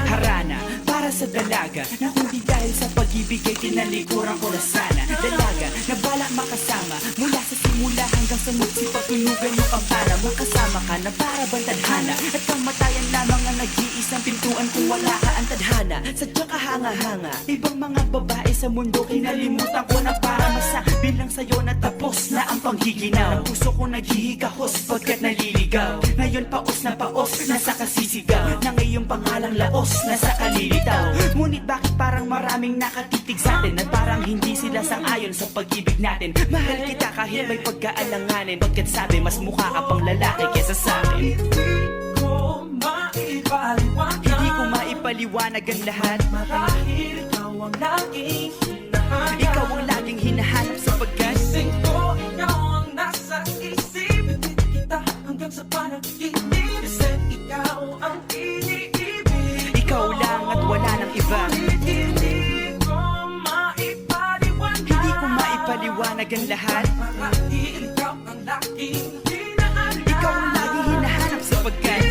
Harana para sa dalaga na kundi dahil sa pag-ibig ay tinalikuran ko na sana. Dalaga na balak makasama mula sa simula hanggang sa magsipatunugan yung kampana. Makasama ka na para bang tadhana at kamatayan lamang ang nag-iisang pintuan kung wala ka ang tadhana. Sadyang kahanga-hanga ibang mga babae sa mundo kinalimutan ko na para masabi lang sa'yo na tapos na ang panghiginaw. Ang puso ko naghihigahos pagkat naliligaw. Ngayon paos na paos nasa kasisigaw na ngayong pangalang laos nasa kalilitaw. Ngunit bakit parang maraming nakatitig sa atin at parang hindi sila sang-ayon sa pag-ibig natin. Mahal kita kahit may pagkaalanganin, pagkat sabi mas mukha ka pang lalaki kesa sa akin. Hindi ko maipaliwanag ang lahat. Marahil ikaw ang laging hinahanap. Ikaw ang laging hinahanap sapagkat Gising ko, ikaw ang nasa isip. Pilit kita hanggang sa panaginip. Kasi ikaw ang iniibig. ikaw lang at wala nang iba. Hindi ko maipaliwanag. Hindi ko maipaliwanag ang lahat. Marahil ikaw ang laging hinahanap. Ikaw ang laging hinahanap sapagkat